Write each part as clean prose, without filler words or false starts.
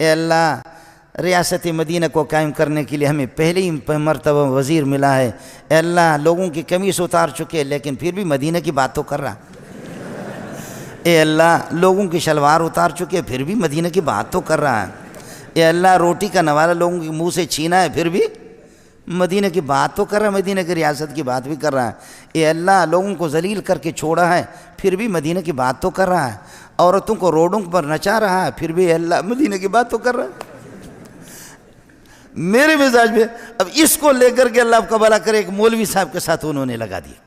ए अल्लाह, रियासत मदीना को कायम करने के लिए हमें पहले ही मरतबा वज़ीर मिला है। ए अल्लाह, लोगों की कमीज़ उतार चुके लेकिन फिर भी मदीना की बात तो कर रहा। ए अल्लाह, लोगों की शलवार उतार चुके फिर भी मदीना की बात तो कर रहा है। ए अल्लाह, रोटी का नवाला लोगों के मुंह से छीना है फिर भी मदीना की बात तो कर रहा है, मदीना की रियासत की बात भी कर रहा है। ए अल्लाह, लोगों को जलील करके छोड़ा है फिर भी मदीना की बात तो कर रहा है। औरतों को रोडों पर नचा रहा है फिर भी अल्लाह मदीना की बात तो कर रहा है। मेरे मिजाज में अब इसको लेकर के अल्लाह का भला करे, एक मौलवी साहब के साथ उन्होंने लगा दिया।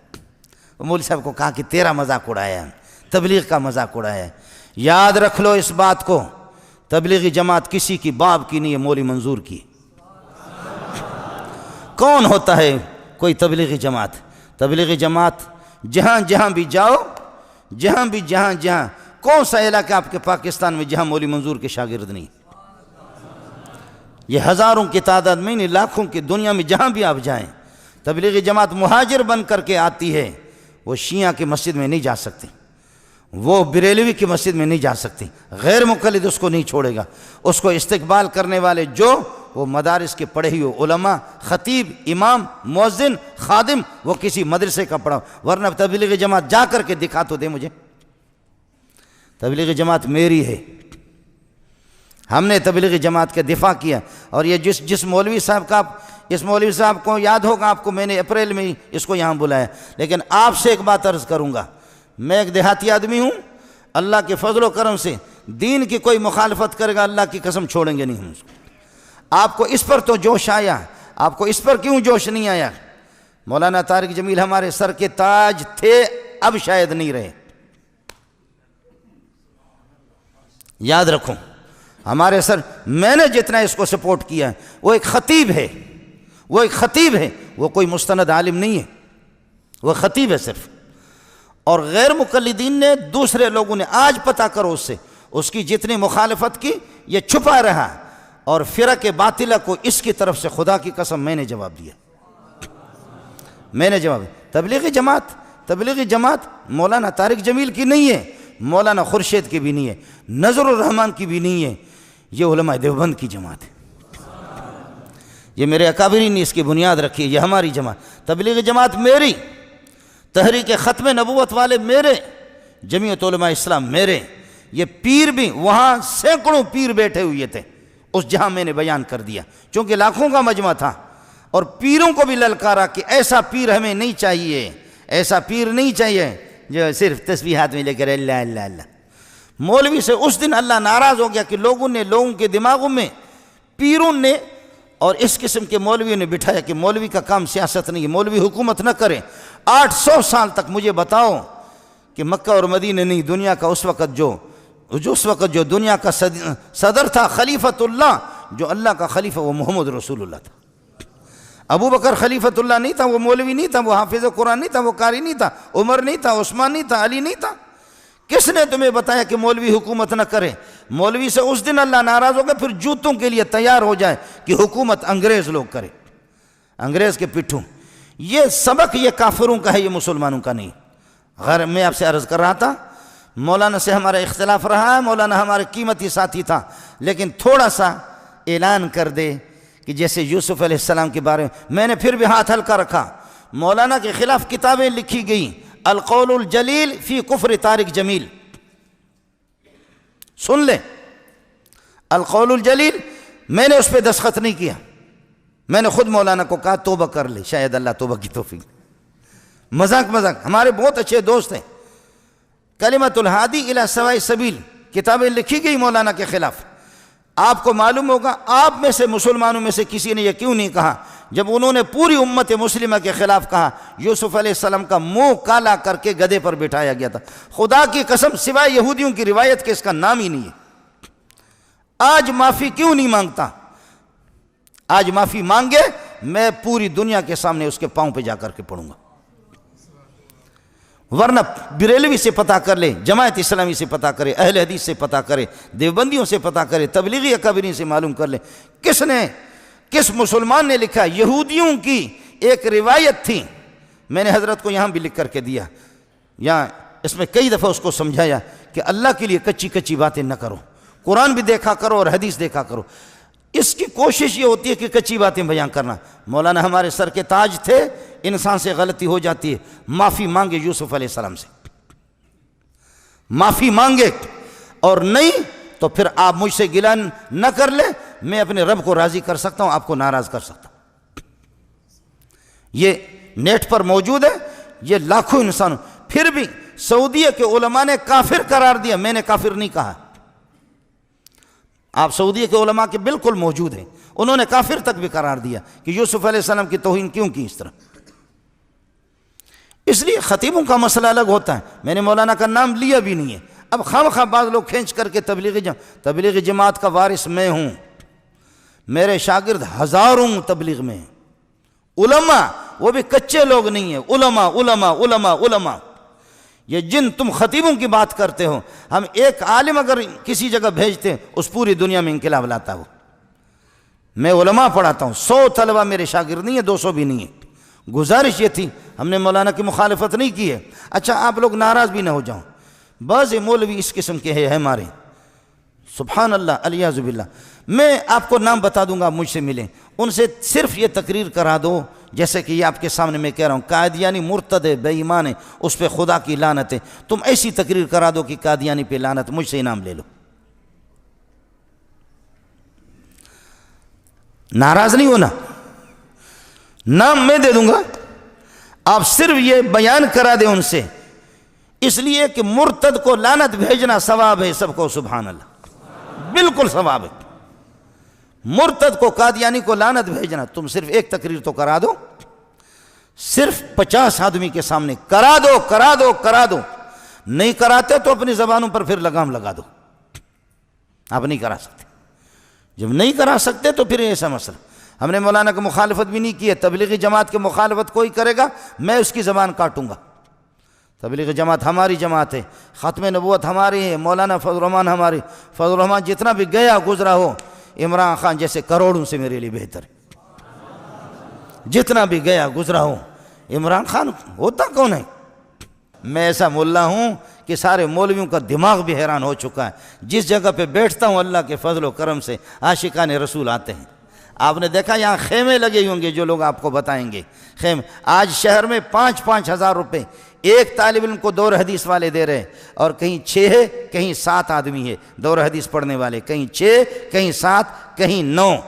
मौलवी साहब को कहा कि तेरा मजाक उड़ाया, तबलीग का मजाक उड़ाया। याद रख लो इस बात को, तबलीगी जमात किसी की बाप की नहीं है, मौलवी मंजूर की। कौन होता है कोई तबलीगी जमात? तबलीगी जमात जहाँ जहाँ भी जाओ, जहाँ भी जहाँ कौन सा इलाका आपके पाकिस्तान में जहाँ मौलवी मंजूर के शागिर्द नहीं? ये हज़ारों की तादाद में नहीं, लाखों की दुनिया में जहाँ भी आप जाएं, तबलीगी जमात मुहाजिर बन करके आती है। वो शिया की मस्जिद में नहीं जा सकती, वो बरेलवी की मस्जिद में नहीं जा सकती, गैर मुक़ल्लिद उसको नहीं छोड़ेगा। उसको इस्तकबाल करने वाले जो वो मदारिस के पढ़े हुए उलमा, ख़तीब, इमाम, मुअज्जिन, खादिम, वो किसी मदरसे का पढ़ा। वरना तबलीगी जमात जा कर के दिखा तो दे मुझे। तबलीगी जमात मेरी है, हमने तबलीगी जमात का दिफा किया। और ये जिस मौलवी साहब का, इस मौलवी साहब को याद होगा आपको, मैंने अप्रैल में ही इसको यहाँ बुलाया। लेकिन आपसे एक बात अर्ज़ करूँगा, मैं एक देहाती आदमी हूँ, अल्लाह के फजल करम से दीन की कोई मुखालफत करेगा अल्लाह की कसम छोड़ेंगे नहीं हम उसको। आपको इस पर तो जोश आया, आपको इस पर क्यों जोश नहीं आया? मौलाना तारिक जमील हमारे सर के ताज थे, अब शायद नहीं रहे। याद रखो, हमारे सर, मैंने जितना इसको सपोर्ट किया है, वो एक ख़तीब है, वो एक ख़तीब है, वो कोई मुस्तनद आलिम नहीं है, वो ख़तीब है सिर्फ। और गैर मुक़ल्लिदीन ने, दूसरे लोगों ने, आज पता करो उससे, उसकी जितनी मुखालफत की ये छुपा रहा। और फ़िरक़ बातिला को इसकी तरफ से खुदा की कसम मैंने जवाब दिया, मैंने जवाब दिया। तबलीगी जमात मौलाना तारिक जमील की नहीं है, मौलाना खुर्शीद की भी नहीं है, नज़रुर रहमान की भी नहीं है, ये उलमा देवबंद की जमात है। ये मेरे अकाबिरीन ने इसकी बुनियाद रखी है, ये हमारी जमात। तबलीगी जमात मेरी, तहरीक ख़त्म नबूवत वाले मेरे, जमीयत उलमा इस्लाम मेरे। ये पीर भी, वहाँ सैकड़ों पीर बैठे हुए थे उस जहाँ मैंने बयान कर दिया, क्योंकि लाखों का मजमा था। और पीरों को भी ललकारा कि ऐसा पीर हमें नहीं चाहिए, ऐसा पीर नहीं चाहिए जो सिर्फ तस्बीह हाथ में लेकर अल्लाह अल्लाह अल्लाह। मौलवी से उस दिन अल्लाह नाराज़ हो गया कि लोगों के दिमागों में, पीरों ने और इस किस्म के मौलवियों ने बिठाया कि मौलवी का काम सियासत नहीं है, मौलवी हुकूमत न करे। 800 साल तक मुझे बताओ कि मक्का और मदीने नहीं, दुनिया का उस वक़्त जो दुनिया का सदर था, खलीफतुल्लाह, जो अल्लाह का खलीफा, वो मोहम्मद रसूलुल्लाह था। अबू बकर खलीफतुल्लाह नहीं था, वो मौलवी नहीं था, वो हाफिज़ कुरान नहीं था, वो कारी नहीं था, उमर नहीं था, उस्मान नहीं था, अली नहीं था। किसने तुम्हें बताया कि मौलवी हुकूमत न करे? मौलवी से उस दिन अल्लाह नाराज़ हो गया, फिर जूतों के लिए तैयार हो जाए कि हुकूमत अंग्रेज़ लोग करे, अंग्रेज़ के पिट्ठू। ये सबक ये काफिरों का है, ये मुसलमानों का नहीं। गैर मैं आपसे अर्ज़ कर रहा था, मौलाना से हमारा इख्तिलाफ रहा है, मौलाना हमारे कीमती साथी था, लेकिन थोड़ा सा ऐलान कर दे कि जैसे यूसुफ अलैहिस्सलाम के बारे में मैंने फिर भी हाथ हल्का रखा। मौलाना के खिलाफ किताबें लिखी गई, अल-कौलुल जलील फी कुफ्र तारिक जमील, सुन ले। अल-कौलुल जलील, मैंने उस पर दस्तखत नहीं किया, मैंने खुद मौलाना को कहा तौबा कर ले, शायद अल्लाह तौबा की तौफीक। मजाक हमारे बहुत अच्छे दोस्त हैं। कलिमतुल हादी इला सवाई सबील किताबें लिखी गई मौलाना के खिलाफ। आपको मालूम होगा, आप में से मुसलमानों में से किसी ने यह क्यों नहीं कहा, जब उन्होंने पूरी उम्मत मुस्लिमा के खिलाफ कहा, यूसुफ अलैहिस्सलाम का मुंह काला करके गधे पर बिठाया गया था। खुदा की कसम, सिवाय यहूदियों की रिवायत के इसका नाम ही नहीं है। आज माफी क्यों नहीं मांगता? आज माफी मांगे, मैं पूरी दुनिया के सामने उसके पांव पे जाकर के पड़ूंगा। वरना बरेलवी से पता कर ले, जमायत इस्लामी से पता करे, अहले हदीस से पता करे, देवबंदियों से पता करे, तबलीगी अकाबिरीन से मालूम कर ले, किस मुसलमान ने लिखा। यहूदियों की एक रिवायत थी, मैंने हजरत को यहाँ भी लिख करके दिया, यहाँ इसमें कई दफ़ा उसको समझाया कि अल्लाह के लिए कच्ची कच्ची बातें न करो, कुरान भी देखा करो और हदीस देखा करो। इसकी कोशिश ये होती है कि कच्ची बातें बयां करना। मौलाना हमारे सर के ताज थे, इंसान से गलती हो जाती है, माफ़ी मांगे यूसुफ अलैहिस्सलाम से, माफ़ी मांगे, और नहीं तो फिर आप मुझसे गिला न कर ले, मैं अपने रब को राज़ी कर सकता हूँ, आपको नाराज़ कर सकता हूँ। ये नेट पर मौजूद है, ये लाखों इंसान। फिर भी सऊदीया के उलमा ने काफिर करार दिया, मैंने काफिर नहीं कहा। आप सऊदीया के उलमा के बिल्कुल मौजूद हैं, उन्होंने काफिर तक भी करार दिया कि यूसुफ अलैहिस्सलाम की तौहीन क्यों की इस तरह। इसलिए खतीबों का मसला अलग होता है। मैंने मौलाना का नाम लिया भी नहीं है। अब खामखा बाद लोग खींच करके तबलीगी जमात का वारिस मैं हूँ, मेरे शागिर्द हज़ारों तबलीग में हैं। उलमा वो भी कच्चे लोग नहीं है, उलमा उलमा उलमा उलमा। ये जिन तुम खतीबों की बात करते हो, हम एक आलिम अगर किसी जगह भेजते हैं उस पूरी दुनिया में इंकलाब लाता हो। मैं उलमा पढ़ाता हूँ, 100 तलबा मेरे शागिर्द नहीं है, 200 भी नहीं है। गुजारिश ये थी, हमने मौलाना की मुखालफत नहीं की है। अच्छा आप लोग नाराज़ भी ना हो जाओ, बाज़ मौलवी इस किस्म के हैं हमारे, सुभान अल्लाह अलियाज़ु बिल्लाह। मैं आपको नाम बता दूंगा, मुझसे मिलें, उनसे सिर्फ ये तकरीर करा दो, जैसे कि ये आपके सामने मैं कह रहा हूँ, कादियानी मुर्तद है, बेईमान है, उस पर खुदा की लानत है। तुम ऐसी तकरीर करा दो कि कादियानी पे लानत, मुझसे इनाम ले लो। नाराज नहीं होना, नाम मैं दे दूंगा, आप सिर्फ ये बयान करा दे उनसे, इसलिए कि मुर्तद को लानत भेजना सवाब है सबको, सुभान अल्लाह, बिल्कुल सवाब है। मुर्तद को, कादियानी को लानत भेजना, तुम सिर्फ एक तकरीर तो करा दो, सिर्फ 50 आदमी के सामने करा दो, करा दो, करा दो। नहीं कराते तो अपनी जबानों पर फिर लगाम लगा दो। आप नहीं करा सकते, जब नहीं करा सकते तो फिर ऐसा मसला। हमने मौलाना की मुखालफत भी नहीं की है। तबलीगी जमात की मुखालफत कोई करेगा मैं उसकी ज़बान काटूंगा। तबलीगी जमात हमारी जमात है, ख़त्म नबूवत हमारी है, मौलाना फजल रहमान हमारी। फजल रहमान जितना भी गया गुजरा हो, इमरान खान जैसे करोड़ों से मेरे लिए बेहतर है। जितना भी गया गुजरा हो, इमरान खान होता कौन है? मैं ऐसा मुल्ला हूँ कि सारे मौलवियों का दिमाग भी हैरान हो चुका है। जिस जगह पे बैठता हूँ अल्लाह के फजल व करम से आशिकान रसूल आते हैं। आपने देखा यहाँ खेमे लगे होंगे, जो लोग आपको बताएंगे खेमे। आज शहर में 5-5 हज़ार रुपये एक तालिब इल्म को दौर हदीस वाले दे रहे हैं, और कहीं 6 है, कहीं 7 आदमी है दौर हदीस पढ़ने वाले, कहीं 6, कहीं 7, कहीं 9।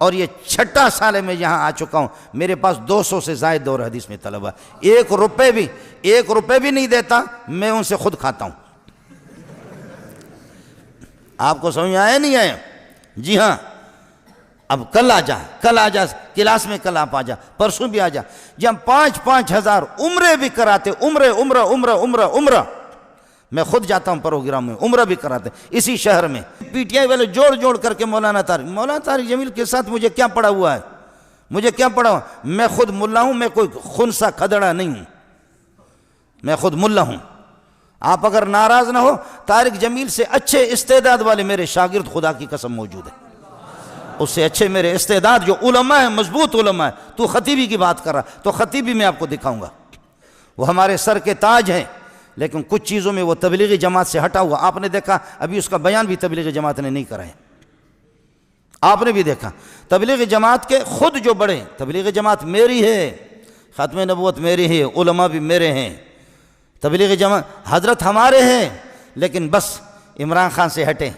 और ये 6ठा साल है मैं यहाँ आ चुका हूँ, मेरे पास 200 से ज़ायद दौर हदीस में तलबा। 1 रुपये भी नहीं देता, मैं उनसे खुद खाता हूँ। आपको समझ में आया नहीं आया? जी हाँ। अब कल आ जा क्लास में, कल आप आ जा, परसों भी आ जा। जब हम 5-5 हज़ार उम्रे भी कराते, उम्र मैं खुद जाता हूँ प्रोग्राम में, उम्र भी कराते इसी शहर में। पीटीआई वाले जोड़ करके मौलाना तारिक जमील के साथ मुझे क्या पड़ा हुआ है? मुझे क्या पड़ा हुआ? मैं खुद मुल्ला हूँ, मैं कोई खुनसा खदड़ा नहीं हूँ, मैं खुद मुल्ला हूँ। आप अगर नाराज ना हो, तारिक जमील से अच्छे इस्तेदाद वाले मेरे शागिर्द खुदा की कसम मौजूद है, उससे अच्छे मेरे इस्तेदाद जो उलमा है, मजबूत उलमा है। तू खतीबी की बात कर रहा, तो खतीबी मैं आपको दिखाऊंगा, वो हमारे सर के ताज हैं, लेकिन कुछ चीज़ों में वो तबलीगी जमात से हटा हुआ। आपने देखा अभी उसका बयान भी तबलीगी जमात ने नहीं कराया, आपने भी देखा। तबलीगी जमात के खुद जो बड़े, तबलीगी जमात मेरी है, ख़त्म नबूवत मेरी है, उलमा भी मेरे हैं, तबलीगी जमात हजरत हमारे हैं, लेकिन बस इमरान खान से हटे।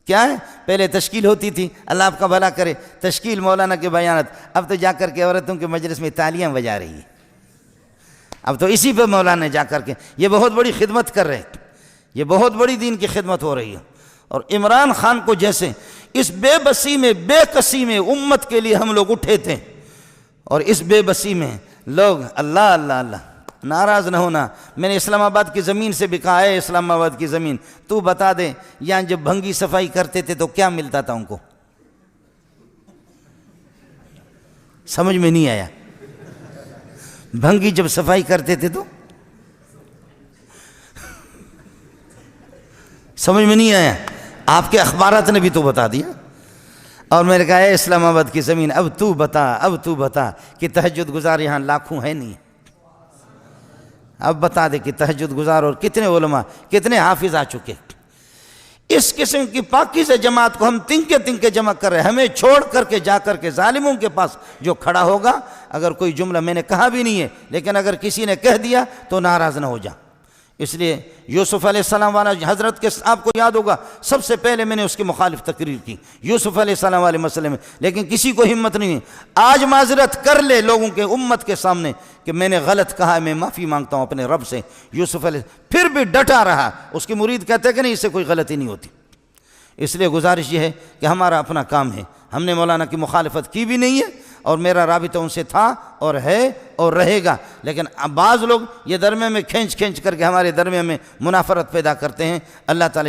क्या है? पहले तश्कील होती थी, अल्लाह आपका भला करे, तश्कील मौलाना के बयानत। अब तो जाकर के औरतों के मजलिस में तालियां बजा रही है, अब तो इसी पे मौलाना जाकर के ये बहुत बड़ी खिदमत कर रहे हैं, ये बहुत बड़ी दीन की खिदमत हो रही है। और इमरान खान को जैसे इस बेबसी में, बेकसी में उम्मत के लिए हम लोग उठे थे, और इस बेबसी में लोग अल्लाह अल्लाह अल्लाह। नाराज़ न होना, मैंने इस्लामाबाद की ज़मीन से भी कहा है, इस्लामाबाद की ज़मीन तू बता दे, यहाँ जब भंगी सफाई करते थे तो क्या मिलता था उनको? समझ में नहीं आया? भंगी जब सफाई करते थे तो समझ में नहीं आया? आपके अखबारात ने भी तो बता दिया। और मैंने कहा है इस्लामाबाद की ज़मीन, अब तू बता कि तहज्जुद गुजार यहाँ लाखों है नहीं, अब बता दे कि तहज्जुद गुजार और कितने उलमा, कितने हाफिज आ चुके। इस किस्म की पाकीज़ा जमात को हम तिनके तिनके जमा कर रहे हैं। हमें छोड़ करके जा करके जालिमों के पास जो खड़ा होगा, अगर कोई जुमला मैंने कहा भी नहीं है लेकिन अगर किसी ने कह दिया तो नाराज़ ना हो जा। इसलिए यूसुफ अलैहिस्सलाम वाला हज़रत के आपको याद होगा, सबसे पहले मैंने उसकी मुखालिफ तकरीर की यूसुफ अलैहिस्सलाम वाले मसले में, लेकिन किसी को हिम्मत नहीं है। आज माजरत कर ले लोगों के उम्मत के सामने कि मैंने गलत कहा, मैं माफ़ी मांगता हूँ अपने रब से। यूसुफ फिर भी डटा रहा। उसके मुरीद कहते हैं कि नहीं, इससे कोई गलती नहीं होती। इसलिए गुजारिश ये है कि हमारा अपना काम है, हमने मौलाना की मुखालफत की भी नहीं है और मेरा राबिता उनसे था और है और रहेगा। लेकिन अब बाज़ लोग ये दरमियान में खींच खींच करके हमारे दरमियान में मुनाफरत पैदा करते हैं। अल्लाह ताला